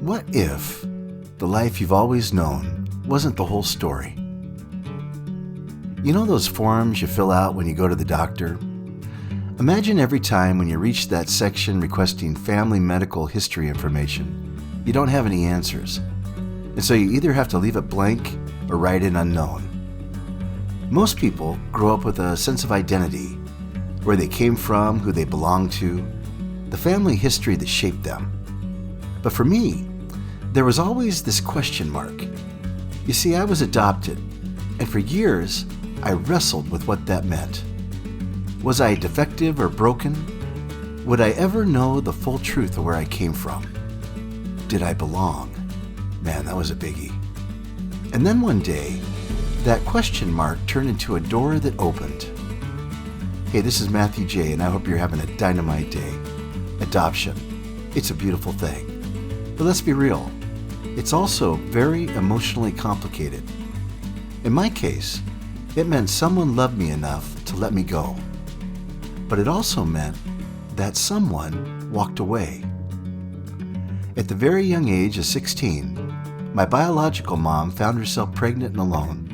What if the life you've always known wasn't the whole story? You know those forms you fill out when you go to the doctor? Imagine every time when you reach that section requesting family medical history information, you don't have any answers. And so you either have to leave it blank or write in unknown. Most people grow up with a sense of identity, where they came from, who they belong to, the family history that shaped them. But for me, there was always this question mark. You see, I was adopted, and for years, I wrestled with what that meant. Was I defective or broken? Would I ever know the full truth of where I came from? Did I belong? Man, that was a biggie. And then one day, that question mark turned into a door that opened. Hey, this is Matthew J., and I hope you're having a dynamite day. Adoption. It's a beautiful thing. But let's be real. It's also very emotionally complicated. In my case, it meant someone loved me enough to let me go. But it also meant that someone walked away. At the very young age of 16, my biological mom found herself pregnant and alone.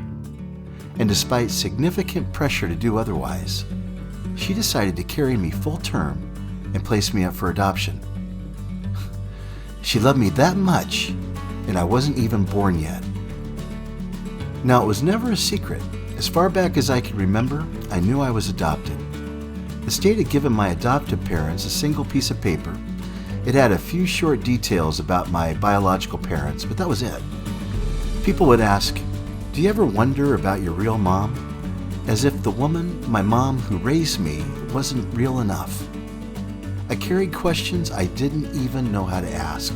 And despite significant pressure to do otherwise, she decided to carry me full term and place me up for adoption. She loved me that much, and I wasn't even born yet. Now, it was never a secret. As far back as I can remember, I knew I was adopted. The state had given my adoptive parents a single piece of paper. It had a few short details about my biological parents, but that was it. People would ask, "Do you ever wonder about your real mom?" As if the woman, my mom, who raised me wasn't real enough. I carried questions I didn't even know how to ask.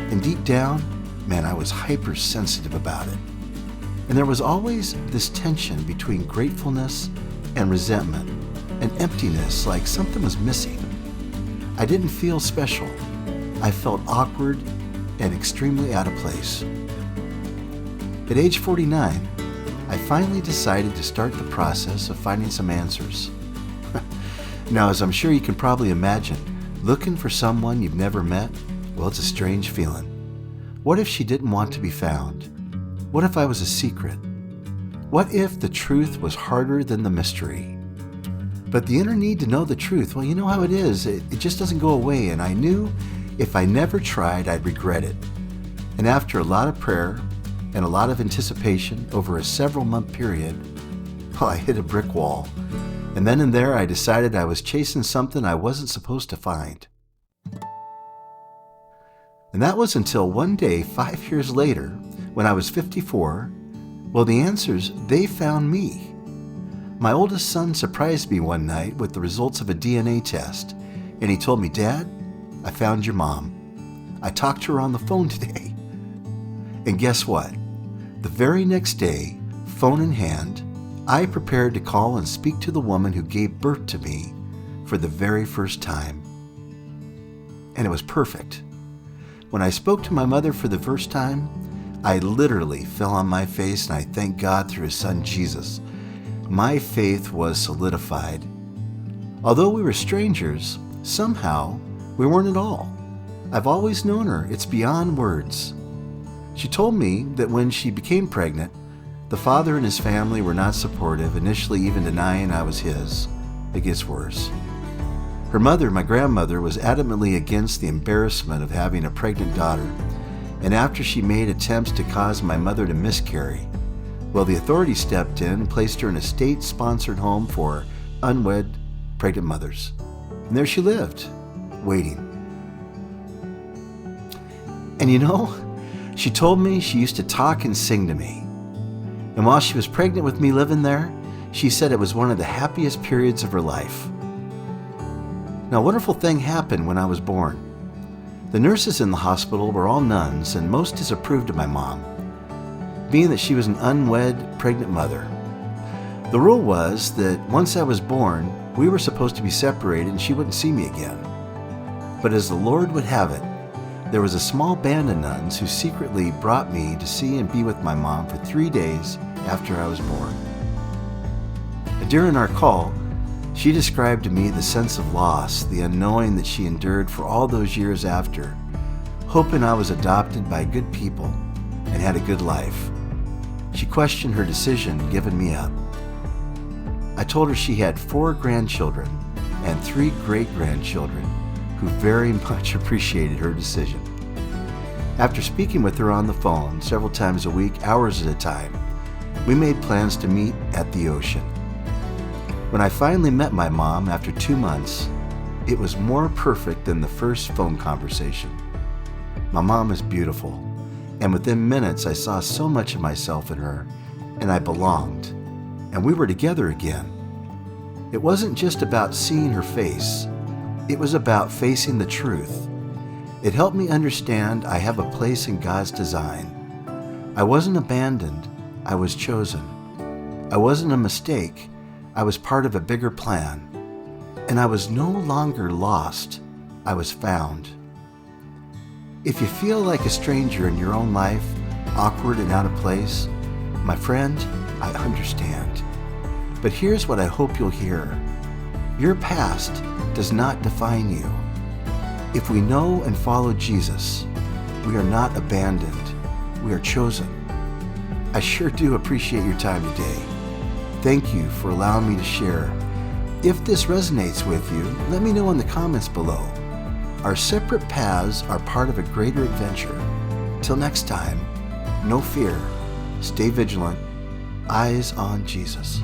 And deep down, man, I was hypersensitive about it. And there was always this tension between gratefulness and resentment, an emptiness, like something was missing. I didn't feel special. I felt awkward and extremely out of place. At age 49, I finally decided to start the process of finding some answers. Now, as I'm sure you can probably imagine, looking for someone you've never met, well, it's a strange feeling. What if she didn't want to be found? What if I was a secret? What if the truth was harder than the mystery? But the inner need to know the truth, well, you know how it is. It just doesn't go away, and I knew if I never tried, I'd regret it. And after a lot of prayer and a lot of anticipation over a several-month period, well, I hit a brick wall. And then and there, I decided I was chasing something I wasn't supposed to find. And that was until one day, 5 years later, when I was 54, well, the answers, they found me. My oldest son surprised me one night with the results of a DNA test, and he told me, "Dad, I found your mom. I talked to her on the phone today." And guess what? The very next day, phone in hand, I prepared to call and speak to the woman who gave birth to me for the very first time. And it was perfect. When I spoke to my mother for the first time, I literally fell on my face, and I thank God through His Son Jesus. My faith was solidified. Although we were strangers, somehow we weren't at all. I've always known her. It's beyond words. She told me that when she became pregnant, the father and his family were not supportive, initially even denying I was his. It gets worse. Her mother, my grandmother, was adamantly against the embarrassment of having a pregnant daughter, and after she made attempts to cause my mother to miscarry, well, the authorities stepped in and placed her in a state-sponsored home for unwed pregnant mothers. And there she lived, waiting. And you know, she told me she used to talk and sing to me. And while she was pregnant with me living there, she said it was one of the happiest periods of her life. Now, a wonderful thing happened when I was born. The nurses in the hospital were all nuns, and most disapproved of my mom, being that she was an unwed pregnant mother. The rule was that once I was born, we were supposed to be separated and she wouldn't see me again. But as the Lord would have it, there was a small band of nuns who secretly brought me to see and be with my mom for 3 days after I was born. During our call, she described to me the sense of loss, the unknowing that she endured for all those years after, hoping I was adopted by good people and had a good life. She questioned her decision, giving me up. I told her she had 4 grandchildren and 3 great-grandchildren who very much appreciated her decision. After speaking with her on the phone several times a week, hours at a time, we made plans to meet at the ocean. When I finally met my mom after 2 months, it was more perfect than the first phone conversation. My mom is beautiful, and within minutes I saw so much of myself in her, and I belonged, and we were together again. It wasn't just about seeing her face, it was about facing the truth. It helped me understand I have a place in God's design. I wasn't abandoned, I was chosen. I wasn't a mistake, I was part of a bigger plan. And I was no longer lost, I was found. If you feel like a stranger in your own life, awkward and out of place, my friend, I understand. But here's what I hope you'll hear. Your past does not define you. If we know and follow Jesus, we are not abandoned, we are chosen. I sure do appreciate your time today. Thank you for allowing me to share. If this resonates with you, let me know in the comments below. Our separate paths are part of a greater adventure. Till next time, no fear, stay vigilant, eyes on Jesus.